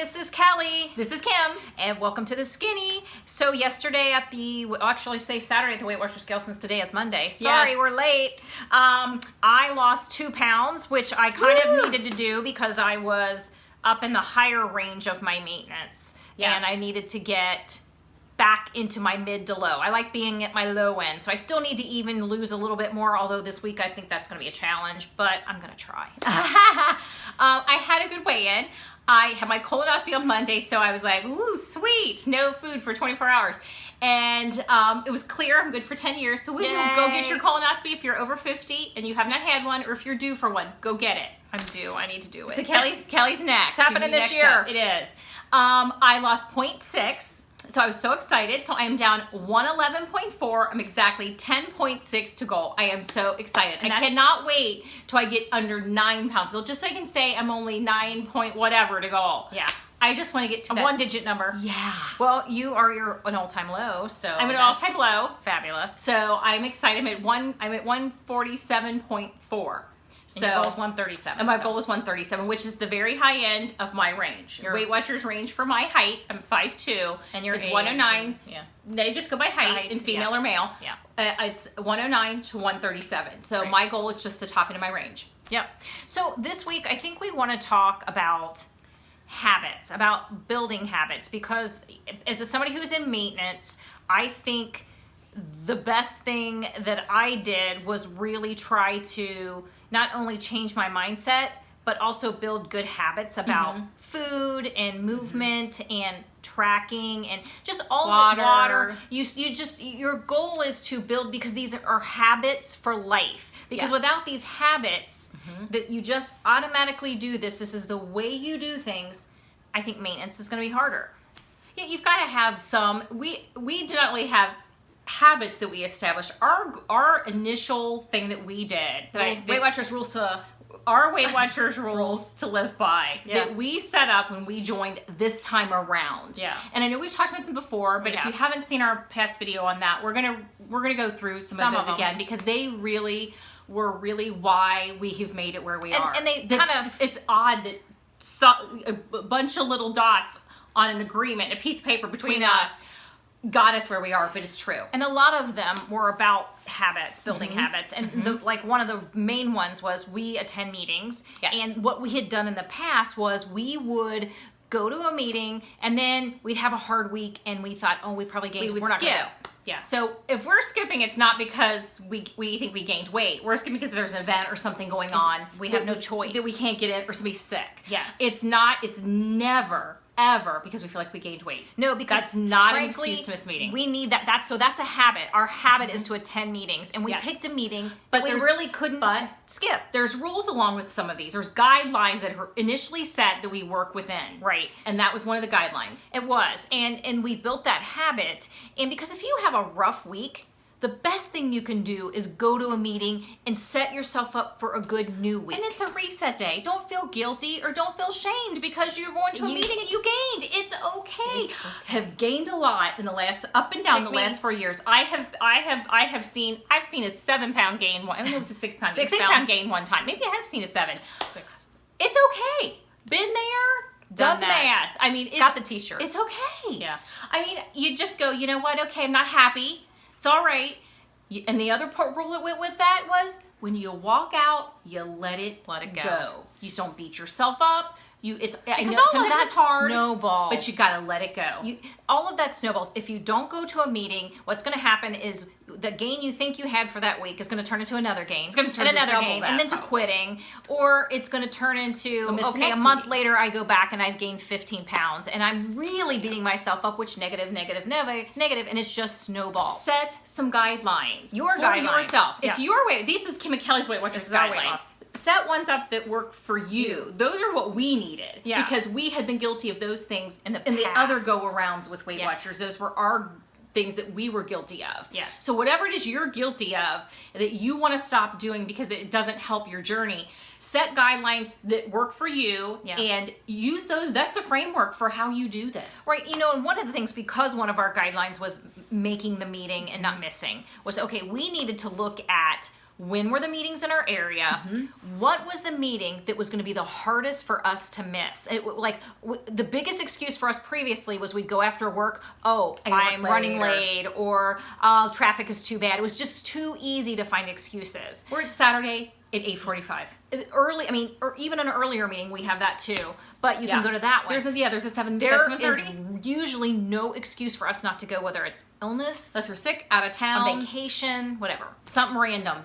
this is Kelly. This is Kim. And welcome to The Skinny. So yesterday at the, I'll actually say Saturday at the Weight Watchers scale since today is Monday. Sorry, Yes. we're late. I lost 2 pounds, which I kind of needed to do because I was up in the higher range of my maintenance. Yeah. And I needed to get back into my mid to low. I like being at my low end. So I still need to even lose a little bit more, although this week I think that's going to be a challenge, but I'm going to try. I had a good weigh-in. I had my colonoscopy on Monday, so I was like, ooh, sweet, no food for 24 hours. And it was clear I'm good for 10 years. So we will go get your colonoscopy if you're over 50 and you have not had one, or if you're due for one, go get it. I'm due. I need to do it. So Kelly's next. It's happening this year. It is. I lost 0.6. So I was so excited. So I am down 111.4. I'm exactly 10.6 to goal. I am so excited. I cannot wait till I get under 9 pounds to goal, just so I can say I'm only 9 point whatever to goal. Yeah. I just want to get to a that 1-digit number. Yeah. Well, you are an all-time low, so I'm at an all-time low. Fabulous. So I'm excited. I'm at 147.4. So your goal is 137. And my goal is 137, which is the very high end of my range. Weight Watchers range for my height, I'm 5'2", and your is age, 109. Yeah. They just go by height in female yes. or male. Yeah. It's 109 to 137. So my goal is just the top end of my range. Yep. So this week, I think we want to talk about habits, about building habits, because as somebody who's in maintenance, I think the best thing that I did was really try to not only change my mindset, but also build good habits about food and movement and tracking and just all water. Your goal is to build, because these are habits for life. Because without these habits that you just automatically do this is the way you do things, I think maintenance is going to be harder. Yeah, you've got to have some. We do not only have habits that we established. Our initial thing that we did, Weight Watchers rules to our Weight Watchers rules to live by, that we set up when we joined this time around. Yeah. And I know we've talked about them before, but if you haven't seen our past video on that, we're gonna go through some of those again, because they really were why we have made it where we are. And they it's odd that a bunch of little dots on an agreement, a piece of paper between us, got us where we are, but it's true. And a lot of them were about habits, building habits. And one of the main ones was we attend meetings. Yes. And what we had done in the past was we would go to a meeting and then we'd have a hard week and we thought, oh, we probably gained. We're not skip. gonna go. Yeah. So if we're skipping, it's not because we think we gained weight. We're skipping because there's an event or something going on. We have no choice. That we can't get in, or somebody's sick. Yes. It's never, ever because we feel like we gained weight. No, because that's not frankly, an excuse to miss meeting. We need that. That's a habit. Our habit is to attend meetings, and we picked a meeting, but we really couldn't skip. There's rules along with some of these. There's guidelines that are initially set that we work within. Right. And that was one of the guidelines. It was. And we built that habit. And because if you have a rough week, the best thing you can do is go to a meeting and set yourself up for a good new week. And it's a reset day. Don't feel guilty or don't feel shamed because you're going to a meeting and you gained. It's okay. Have gained a lot in the last last 4 years. I've seen a 7-pound gain. I don't know, it was a 6-pound. 6-pound gain one time. Maybe I have seen a 7. 6. It's okay. Been there. Done the math. I mean, got the t-shirt. It's okay. Yeah. I mean, you just go, you know what? Okay, I'm not happy. It's all right. And the other rule that went with that was when you walk out, you let it go. You just don't beat yourself up. Because all of that's hard, snowballs. but you gotta let it go. All of that snowballs. If you don't go to a meeting, what's going to happen is the gain you think you had for that week is going to turn into another gain. It's going to turn into another gain, and then to quitting, or it's going to turn into a month later I go back and I've gained 15 pounds, and I'm really beating myself up, which negative, and it's just snowballs. Set some guidelines. For yourself. Yeah. It's your way. This is Kim and Kelly's Weight Watchers guidelines. Set ones up that work for you. Those are what we needed. Yeah. Because we had been guilty of those things in the past. other go-arounds with Weight Watchers. Those were our things that we were guilty of. Yes. So whatever it is you're guilty of that you want to stop doing because it doesn't help your journey, set guidelines that work for you and use those. That's the framework for how you do this. Right. And one of the things, because one of our guidelines was making the meeting and not missing, was, okay, we needed to look at when were the meetings in our area? What was the meeting that was going to be the hardest for us to miss? The biggest excuse for us previously was we'd go after work, I'm running late, or traffic is too bad. It was just too easy to find excuses. Or it's Saturday at 8:45. Early, or even an earlier meeting, we have that too. But you can go to that one. There's a 7:30. There is usually no excuse for us not to go, whether it's illness, unless we're sick, out of town, on vacation, whatever. Something random.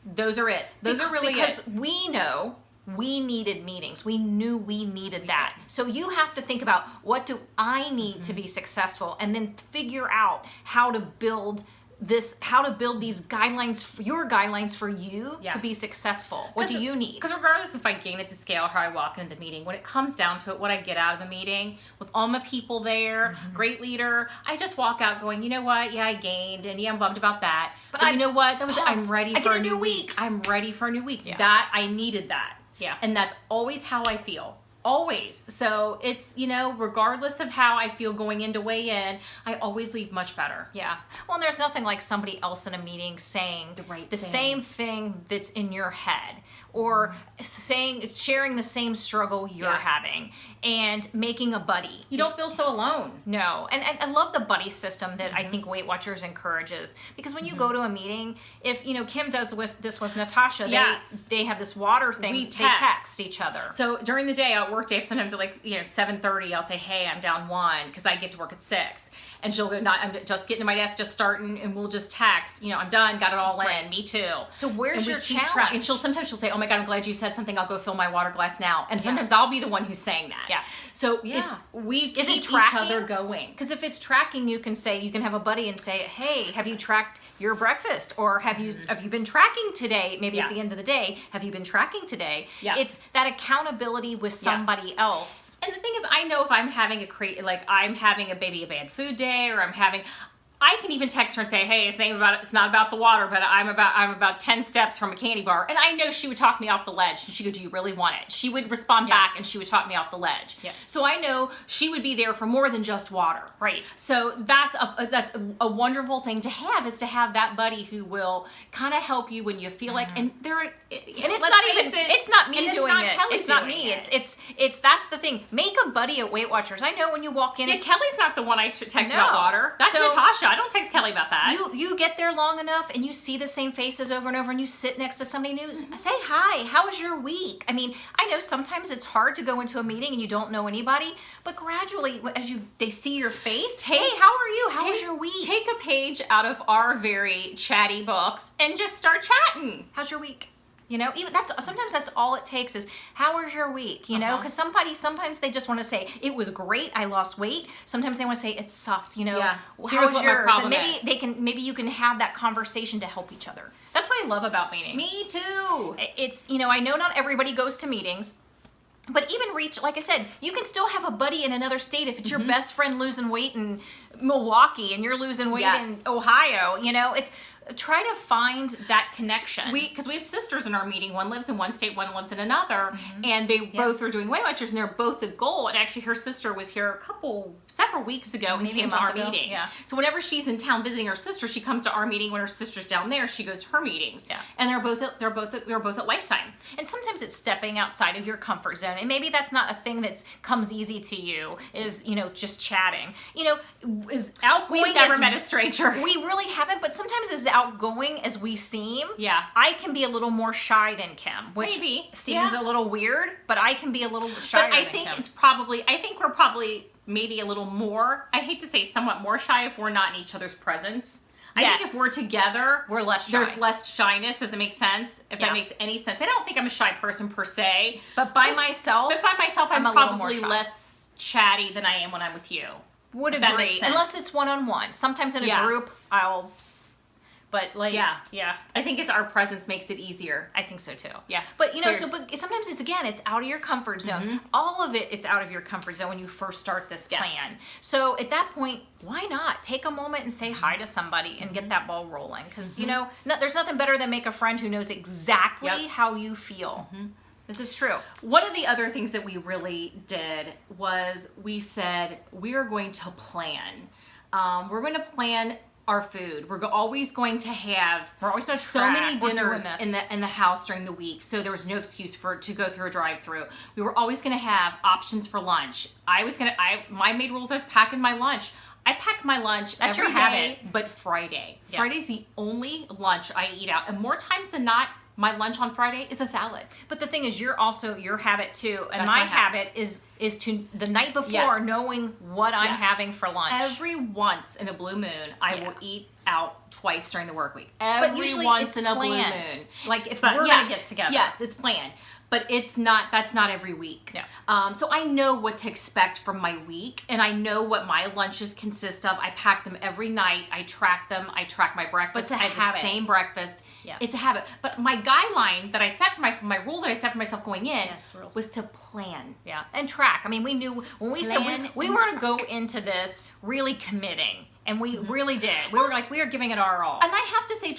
Those are it. Those are really because it. we know we needed meetings. We knew we needed that. So you have to think about, what do I need to be successful, and then figure out how to build these guidelines, your guidelines for you to be successful. What do you need? Because regardless if I gain at the scale or how I walk into the meeting, when it comes down to it, what I get out of the meeting with all my people there, great leader, I just walk out going, you know what? Yeah, I gained, and I'm bummed about that. But you know what? I'm ready for a new week. I'm ready for a new week. That I needed that. Yeah. And that's always how I feel. Always. So it's, regardless of how I feel going into weigh in, I always leave much better. Yeah. Well, and there's nothing like somebody else in a meeting saying the same thing that's in your head, or sharing the same struggle you're having, and making a buddy. You don't feel so alone. No. And I love the buddy system that I think Weight Watchers encourages, because when you go to a meeting, if, Kim does this with Natasha, they have this water thing. They text each other. So during the day, at work day, sometimes at 7:30, I'll say, hey, I'm down 1, because I get to work at 6. And she'll go, I'm just getting to my desk, just starting, and we'll just text, I'm done, got it all in, me too. So where's your challenge? And sometimes she'll say, oh my God, I'm glad you said something, I'll go fill my water glass now. And sometimes I'll be the one who's saying that. Yeah. So we keep each other going. Because if it's tracking, you can have a buddy and say, hey, have you tracked your breakfast? Or have you been tracking today? Maybe at the end of the day, have you been tracking today? Yeah. It's that accountability with somebody else. And the thing is, I know if I'm having I'm having a bad food day, or I can even text her and say, hey, it's not about the water, but I'm about 10 steps from a candy bar. And I know she would talk me off the ledge. And she'd go, do you really want it? She would respond back, and she would talk me off the ledge. Yes. So I know she would be there for more than just water. Right. So that's a wonderful thing to have, is to have that buddy who will kind of help you when you feel like, and it's not me doing it. Kelly it's not doing me. it. It's that's the thing. Make a buddy at Weight Watchers. I know when you walk in. Yeah, Kelly's not the one I text about water. That's Natasha. I don't text Kelly about that. You get there long enough, and you see the same faces over and over, and you sit next to somebody new. Say hi. How was your week? I mean, I know sometimes it's hard to go into a meeting and you don't know anybody, but gradually, as they see your face, hey, how are you? How was your week? Take a page out of our very chatty books and just start chatting. How's your week? Even sometimes that's all it takes is, how was your week? Because sometimes they just want to say, it was great, I lost weight. Sometimes they want to say, it sucked, Yeah. How was yours? And maybe you can have that conversation to help each other. That's what I love about meetings. Me too. It's, I know not everybody goes to meetings, but even like I said, you can still have a buddy in another state if it's your best friend losing weight in Milwaukee and you're losing weight in Ohio. It's try to find that connection. Because we have sisters in our meeting. One lives in one state, one lives in another, and they both were doing Weight Watchers, and they're both the goal. And actually, her sister was here several weeks ago and came to our meeting. Yeah. So whenever she's in town visiting her sister, she comes to our meeting. When her sister's down there, she goes to her meetings. Yeah. And they're both at Lifetime. And sometimes it's stepping outside of your comfort zone, and maybe that's not a thing that comes easy to you. Is just chatting. Is outgoing. We've never met a stranger. We really haven't, but sometimes as outgoing as we seem, yeah, I can be a little more shy than Kim, which maybe seems a little weird, but I can be a little shy. But I think we're probably maybe a little more, I hate to say somewhat more shy if we're not in each other's presence. I think if we're together, we're less shy. There's less shyness. Does it make sense? If that makes any sense. But I don't think I'm a shy person per se. But by myself, I'm probably less chatty than I am when I'm with you. Would agree. Unless it's one-on-one. Sometimes in a group, but yeah. I think our presence makes it easier. I think so too. Yeah. But but sometimes it's out of your comfort zone. All of it's out of your comfort zone when you first start this plan. So at that point, why not take a moment and say hi to somebody and get that ball rolling? Because there's nothing better than make a friend who knows exactly how you feel. This is true. One of the other things that we really did was we said, we're going to plan. We're going to plan our food. We're always going to have We're always going to so track. many We're doing dinners this. in the house during the week, so there was no excuse to go through a drive-through. We were always going to have options for lunch. I made rules. I was packing my lunch. I pack my lunch That's every your habit. day, but Friday. Yeah. Friday's the only lunch I eat out, and more times than not, my lunch on Friday is a salad. But the thing is, you're also your habit too, and That's my my habit is to the night before Yes. knowing what I'm Yeah. having for lunch. Every once in a blue moon, I Yeah. will eat out twice during the work week. but Every usually once it's in a planned. blue moon. Like if But we're yes, gonna get together. yes, it's planned. But that's not every week. Yeah. So I know what to expect from my week, and I know what my lunches consist of. I pack them every night. I track them. I track my breakfast. But it's a I have habit. the same breakfast. Yeah. It's a habit. But my guideline that I set for myself, my rule that I set for myself going in, Yes, rules. was to plan. Yeah, and track. I mean, we knew when we said Plan we and were going to go into this really committing, and we really did. We were like, we are giving it our all. And I have to say,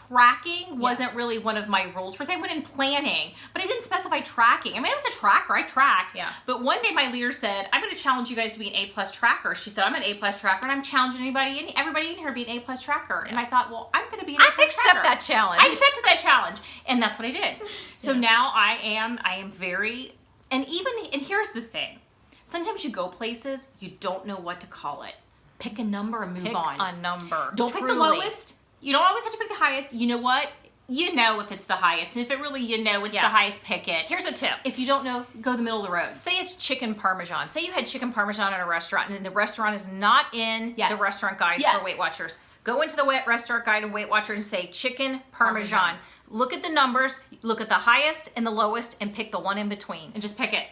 tracking wasn't really one of my rules. Per se, I went in planning, but I didn't specify tracking. I mean, I was a tracker. I tracked. Yeah. But one day my leader said, I'm going to challenge you guys to be an A+ tracker. She said, I'm an A+ tracker, and I'm challenging everybody in here to be an A+ tracker. And I thought, well, I'm going to be an A+ I accept tracker. that challenge. I accepted that challenge. And that's what I did. So now I am very, and here's the thing. Sometimes you go places, you don't know what to call it. Pick a number and move Pick on. a number. Don't pick the Truly. lowest. You don't always have to pick the highest. You know what? You know if it's the highest. And if it really, it's Yeah. the highest, pick it. Here's a tip. If you don't know, go the middle of the road. Say it's chicken parmesan. Say you had chicken parmesan at a restaurant, and the restaurant is not in Yes. the restaurant guides Yes. for Weight Watchers. Go into the restaurant guide and Weight Watchers and say chicken parmesan. Look at the numbers, look at the highest and the lowest, and pick the one in between. And just pick it.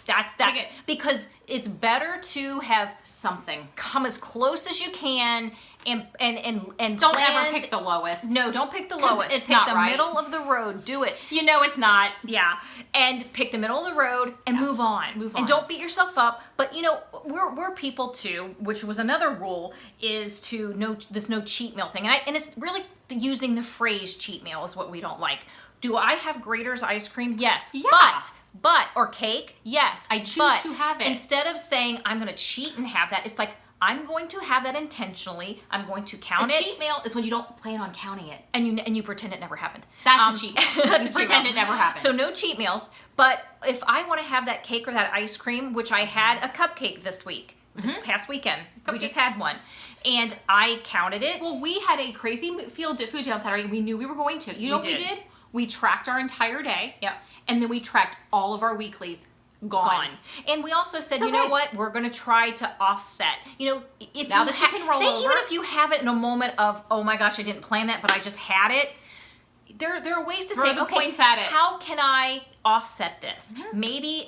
That's that. Pick it. Because it's better to have Something. come as close as you can and Don't blend. ever pick the lowest. No, don't pick the 'Cause lowest. it's pick not the right. middle of the road. Do it. You know it's not. Yeah, and pick the middle of the road and move on. Move And on. don't beat yourself up. But you know, we're people too, which was another rule, is to no cheat meal thing. And it's really using the phrase cheat meal is what we don't like. Do I have Grater's ice cream? Yes. Yeah. But or cake? Yes. I choose But to have it. Instead of saying I'm going to cheat and have that, it's like I'm going to have that intentionally. I'm going to count A it. cheat meal is when you don't plan on counting it. And you pretend it never happened. That's a cheat. That's a You pretend it never happened. So no cheat meals. But if I want to have that cake or that ice cream, which I had a cupcake this week, this past weekend, we just had one, and I counted it. Well, we had a crazy food day on Saturday. We knew we were going to. You know what we did. did? We tracked our entire day. Yep. And then we tracked all of our weeklies. Gone. And we also said, It's you know okay. what? We're going to try to offset. You know, if Now you that you can roll say over. even if you have it in a moment of, oh my gosh, I didn't plan that, but I just had it. There are ways to Throw say, the okay, points at it. how can I offset this? Maybe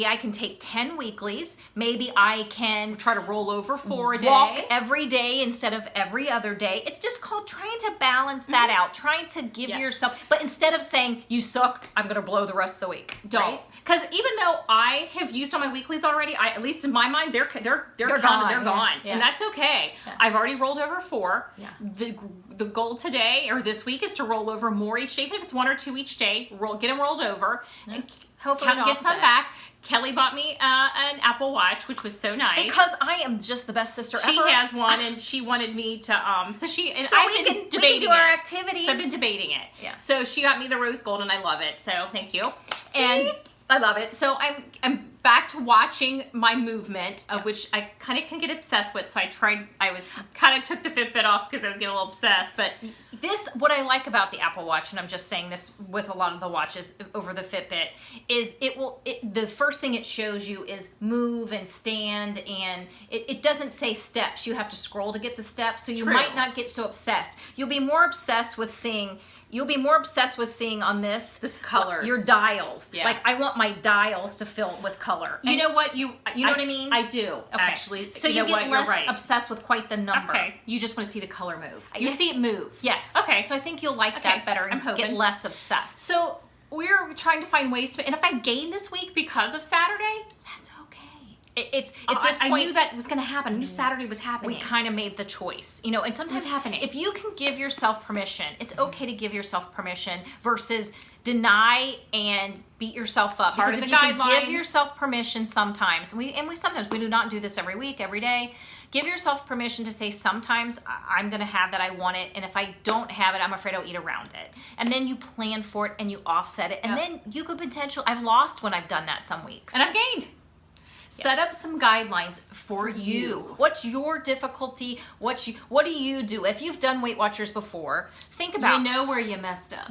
I can take 10 weeklies. Maybe I can Try to roll over 4 a day. walk every day instead of every other day. It's just called trying to balance that out, trying to give Yeah. yourself, but instead of saying, you suck, I'm going to blow the rest of the week. Don't. Right? Because even though I have used all my weeklies already, at least in my mind, they're counted, gone, they're yeah. gone, Yeah. and that's okay. Yeah. I've already rolled over 4. Yeah. The goal today or this week is to roll over more each day, even if it's 1 or 2 each day. Get them rolled over. And Hopefully get some offset. back. Kelly bought me an Apple Watch, which was so nice. Because I am just the best sister she ever. has one, and she wanted me to. So she and So I've we been can debating do our it. activities. So I've been debating it. Yeah. So she got me the rose gold, and I love it. So thank you. And I love it. So I'm back to watching my movement, of which I kind of can get obsessed with. So I was kind of took the Fitbit off because I was getting a little obsessed. But What I like about the Apple Watch, and I'm just saying this with a lot of the watches over the Fitbit, is the first thing it shows you is move and stand, and it doesn't say steps. You have to scroll to get the steps, so you True. might not get so obsessed. You'll be more obsessed with seeing on this colors. your dials. Yeah. Like I want my dials to fill with color. you know what? You know what I mean? I do Actually. So you know get what? less You're right. obsessed with quite the number. Okay. You just want to see the color move. You Yeah. see it move. Yes. Okay. So I think you'll like Okay. that better I'm and get hoping. less obsessed. So we're trying to find ways to, and if I gain this week because of Saturday, that's okay. It's at this I point knew that was going to happen. I knew Saturday was happening. we kind of made the choice, and sometimes happening. if you can give yourself permission, it's okay to give yourself permission versus deny and beat yourself up. Part Because of if the you can guidelines. give yourself permission sometimes, and we sometimes we do not do this every week, every day. Give yourself permission to say, sometimes I'm going to have that, I want it, and if I don't have it, I'm afraid I'll eat around it. And then you plan for it and you offset it, and then you could potentially, I've lost when I've done that some weeks. And I've gained. Set up some guidelines for you. What's your difficulty? What do you do? If you've done Weight Watchers before, think about, you know where you messed up.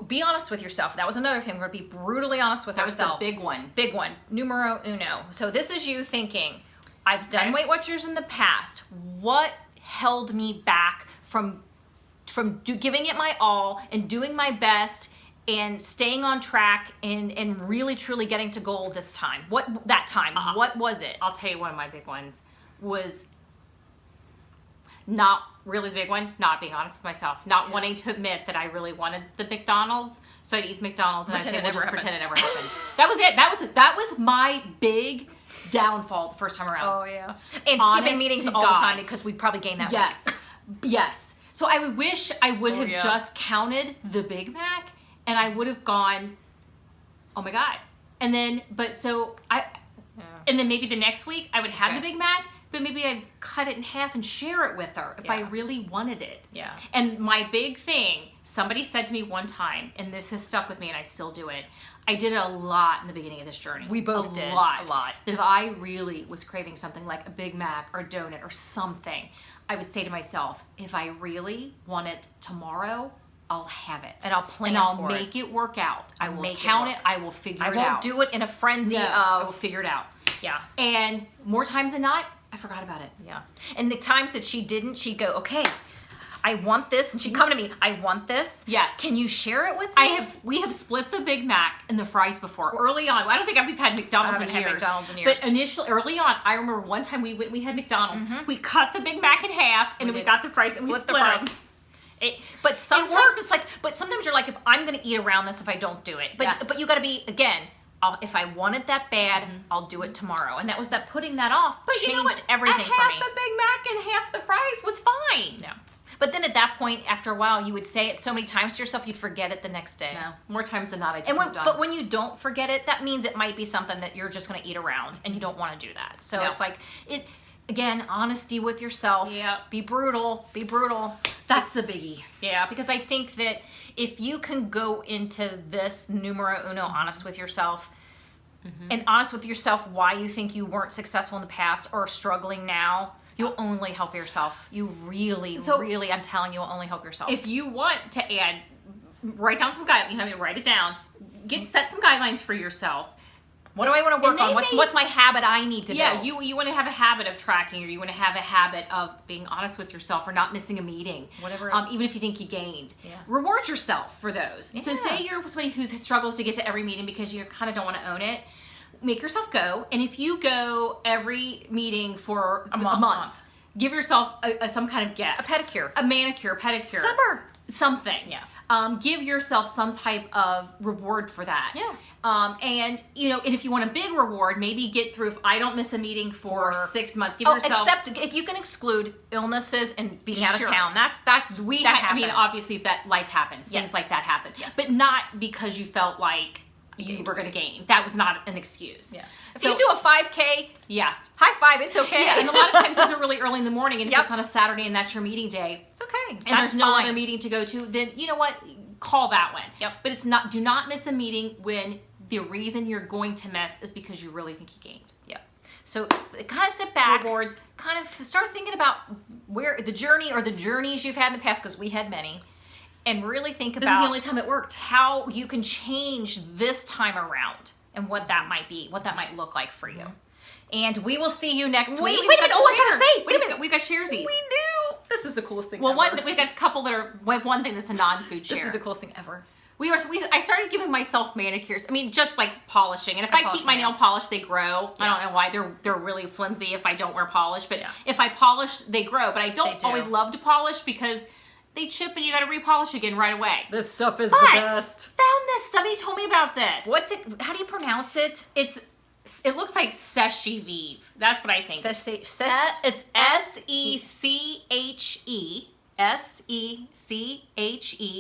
Be honest with yourself. That was another thing. We're going to be brutally honest with ourselves. That was the big one. Big one. Numero uno. So this is you thinking, I've done Weight Watchers in the past. What held me back from giving it my all and doing my best and staying on track and really truly getting to goal this time? What was it? I'll tell you, one of my big ones was not really the big one, not being honest with myself, not wanting to admit that I really wanted the McDonald's. So I'd eat the McDonald's and I'd say, well, just pretend it never happened. That was it. That was my big downfall the first time around. Oh, yeah. And skipping meetings all the time because we'd probably gain that weight. Yes. So I wish I would have just counted the Big Mac, and I would have gone, oh my God. And then, and then maybe the next week I would have the Big Mac, but maybe I'd cut it in half and share it with her if I really wanted it. Yeah. And my big thing, somebody said to me one time, and this has stuck with me and I still do it. I did it a lot in the beginning of this journey. We both did. A lot. That if I really was craving something like a Big Mac or a donut or something, I would say to myself, if I really want it tomorrow, I'll have it. And I'll plan for it. And I'll make it work out. I will count it. I will figure it out. I won't do it in a frenzy of... I will figure it out. Yeah. And more times than not, I forgot about it. Yeah. And the times that she didn't, she'd go, okay, I want this. And she'd come to me, I want this. Yes. Can you share it with me? We have split the Big Mac and the fries before. Early on, I don't think we've had McDonald's in years. But early on, I remember one time we had McDonald's. Mm-hmm. We cut the Big Mac in half, and then we got the fries and we split them. But sometimes it's like, but sometimes you're like, if I'm going to eat around this if I don't do it. But you got to be, again, if I want it that bad, I'll do it tomorrow. And that was that putting that off changed everything for me. Half the Big Mac and half the fries was fine. Yeah. But then at that point, after a while, you would say it so many times to yourself, you'd forget it the next day. No, more times than not, I just moved on. But when you don't forget it, that means it might be something that you're just going to eat around, and you don't want to do that. So it's like, again, honesty with yourself. Yeah. Be brutal. Be brutal. That's the biggie. Yeah, because I think that if you can go into this numero uno honest with yourself, and honest with yourself why you think you weren't successful in the past or are struggling now, you'll only help yourself. You really, I'm telling you, will only help yourself. If you want to add, write down some guidelines. Write it down. Set some guidelines for yourself. What do I want to work on? What's my habit I need to build? Yeah, you want to have a habit of tracking, or you want to have a habit of being honest with yourself, or not missing a meeting. Whatever. Even if you think you gained. Yeah. Reward yourself for those. Yeah. So say you're somebody who struggles to get to every meeting because you kind of don't want to own it. Make yourself go, and if you go every meeting for a month, give yourself some kind of gift. A pedicure. A manicure, pedicure. Summer. Something. Yeah. Give yourself some type of reward for that. Yeah. And if you want a big reward, maybe get through, if I don't miss a meeting for 6 months, give yourself... except if you can exclude illnesses and being out of town. That's happens. I mean, obviously that life happens. Yes. Things like that happen. Yes. But not because you felt like you were going to gain. That was not an excuse. Yeah. If you do a 5K, high five, it's okay. Yeah, and a lot of times those are really early in the morning, and if it's on a Saturday and that's your meeting day, it's okay. And there's no other meeting to go to, then you know what? Call that one. Yep. But do not miss a meeting when the reason you're going to miss is because you really think you gained. Yep. So kind of sit back, rewards, kind of start thinking about where the journey or the journeys you've had in the past, because we had many. And really think about... This is the only time it worked. ...how you can change this time around and what that might be, what that might look like for you. And we will see you next week. Wait a minute. Oh, I gotta say. Wait a minute. We've got sharesies. We do. This is the coolest thing ever. Well, we've got a couple that are... We have one thing that's a non-food share. This is the coolest thing ever. I started giving myself manicures. I mean, just like polishing. And if I keep my nail polished, they grow. Yeah. I don't know why. They're really flimsy if I don't wear polish. But if I polish, they grow. But I don't always love to polish because... they chip and you got to repolish again right away. This stuff is the best. Found this. Somebody told me about this. What's it? How do you pronounce it? It looks like Seche Vive. That's what I think. It's S-E-C-H-E.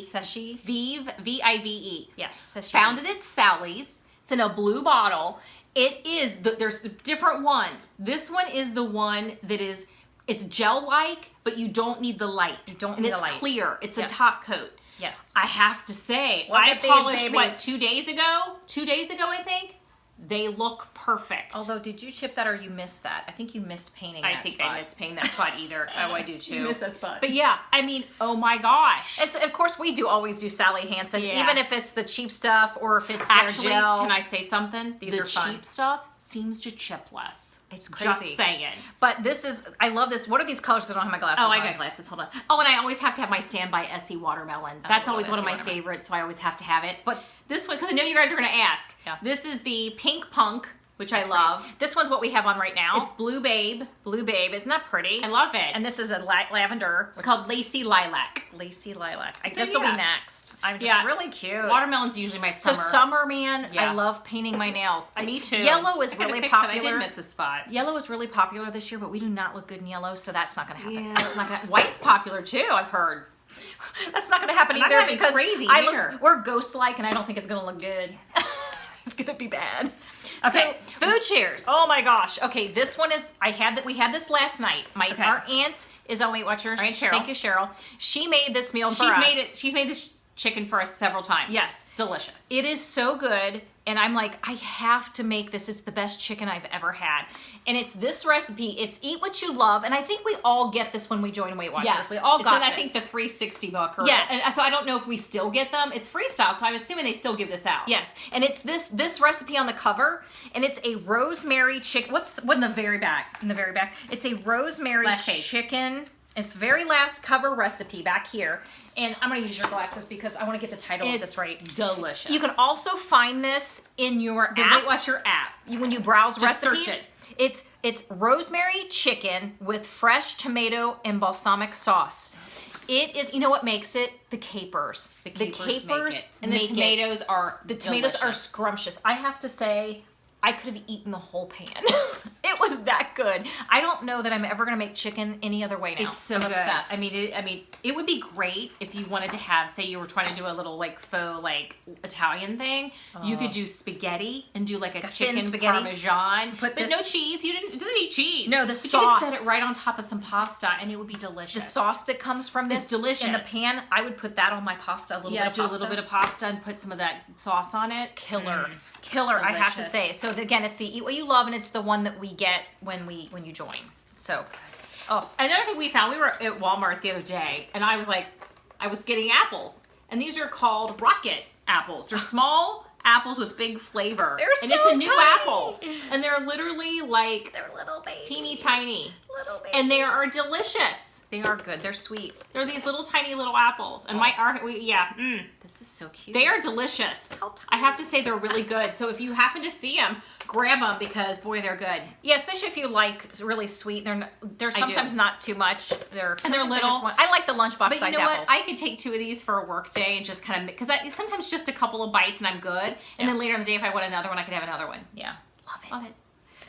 Seche Vive. V-I-V-E. Yeah. Seche. Found it at Sally's. It's in a blue bottle. It is. There's different ones. This one is the one that is, it's gel-like, but you don't need the light. You don't and need it's the light. Clear. It's Yes. a top coat. Yes. I have to say, Look I at these polished, what, babies. 2 days ago? 2 days ago, I think. They look perfect. Although, did you chip that or you missed that? I think you missed painting I that think spot. I missed painting that spot either. Oh, I do too. You missed that spot. But yeah, I mean, oh my gosh. Of course, we always do Sally Hansen, Yeah. even if it's the cheap stuff or if it's Actually, their gel. can I say something? These the are fun. cheap stuff seems to chip less. It's crazy. Just saying. But this is, I love this. What are these colors? I don't have my glasses Oh, on. I got glasses. Hold on. Oh, and I always have to have my standby Essie watermelon. That's love always one of Essie my watermelon. favorites, so I always have to have it. But This one, because I know you guys are going to ask. Yeah. This is the Pink Punk, which I love. this one's what we have on right now. It's Blue Babe. Blue Babe. Isn't that pretty? I love it. And this is a lavender. It's called Lacy Lilac. Lacy Lilac. I So, guess will yeah. be next. I'm just Yeah. really cute. Watermelon's usually my So summer. summer, man, Yeah. I love painting my nails. Me too. Yellow is I gotta really fix it. popular. I did miss a spot. Yellow is really popular this year, but we do not look good in yellow, so that's not going to happen. Yeah, it's not gonna, white's popular too, I've heard. That's not going to happen I'm not either having because crazy I here. look, we're ghost-like, and I don't think it's going to look good. It's going to be bad. Okay, So, food cheers. oh my gosh. Okay, this one is, we had this last night. Okay. Our aunt is on Weight Watchers. Our Aunt Cheryl. Thank you, Cheryl. She made this meal for us. She's made this chicken for us several times. Yes. It's delicious. It is so good, and I'm like, I have to make this. It's the best chicken I've ever had. And it's this recipe. It's Eat What You Love, and I think we all get this when we join Weight Watchers. Yes, We all it's got in, this. I think the 360 book. Or, Yes. and so I don't know if we still get them. It's freestyle, so I'm assuming they still give this out. Yes, and it's this recipe on the cover, and it's a rosemary chicken. What's in the very back. in the very back? It's a rosemary Last page. chicken. It's the very last cover recipe back here. And I'm going to use your glasses because I want to get the title of this right. Delicious. You can also find this in your the app. Weight Watcher app. When you browse Just recipes. search It's rosemary chicken with fresh tomato and balsamic sauce. It is, you know what makes it? The capers. The capers make it. And the make it. tomatoes are The tomatoes are delicious. scrumptious. I have to say, I could have eaten the whole pan. It was that good. I don't know that I'm ever going to make chicken any other way now. It's so I'm good. obsessed. I mean, it would be great if you wanted to have, say, you were trying to do a little like faux like Italian thing. You could do spaghetti and do like a thin chicken spaghetti. parmesan, Put but this- no cheese. It doesn't need cheese. No, the but sauce. You could set it right on top of some pasta, and it would be the delicious. sauce that comes from this It's delicious. in the pan, I would put that on my pasta. A little bit of do pasta. a little bit of pasta and put some of that sauce on it. Killer. Killer, I have to Delicious. say. So again, it's the Eat What You Love, and it's the one that we get when you join. So, oh, Another thing we found, we were at Walmart the other day, and I was getting apples, and these are called rocket apples. They're small apples with big flavor. They're and so it's a new tiny. apple, and they're literally like they're little babies. teeny tiny, Little babies. and they are delicious. They are good. They're sweet. They're these little tiny little apples, and This is so cute. they are delicious. How I have to say they're really good. So if you happen to see them, grab them because boy, they're good. Yeah, especially if you like really sweet. They're sometimes not too much. They're And they're sometimes little. I like the lunchbox But size you know apples. what? I could take 2 of these for a work day and just kind of, because sometimes just a couple of bites and I'm good. And then later in the day, if I want another one, I could have another one. Yeah, love it. Love it.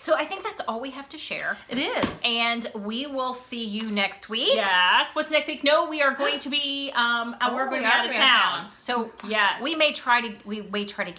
So I think that's all we have to share. It is. And we will see you next week. Yes. What's next week? No, we are going to be, we're going to be out of town. So Yes. we may try to get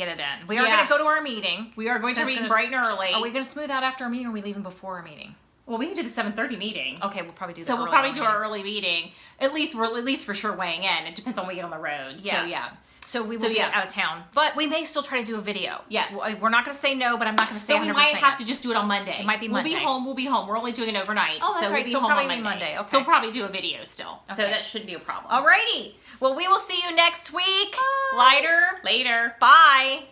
it in. We are Yeah. going to go to our meeting. We are going to That's be gonna bright and early. Are we going to smooth out after our meeting, or are we leaving before our meeting? Well, we can do the 7:30 meeting. Okay, we'll probably do that. So we'll probably do our early meeting. At least for sure weighing in. It depends on when we get on the road. Yes. So yeah. So we will be yeah. out of town, but we may still try to do a video. Yes. We're not going to say no, but I'm not going to say So we 100% might have to yes. just do it on Monday. It might be Monday. We'll be home. We're only doing it overnight. Oh, that's so right. We'll be So home probably on be Monday. Okay. So we'll probably do a video still. So Okay. that shouldn't be a problem. Alrighty. Well, we will see you next week. Later. Bye.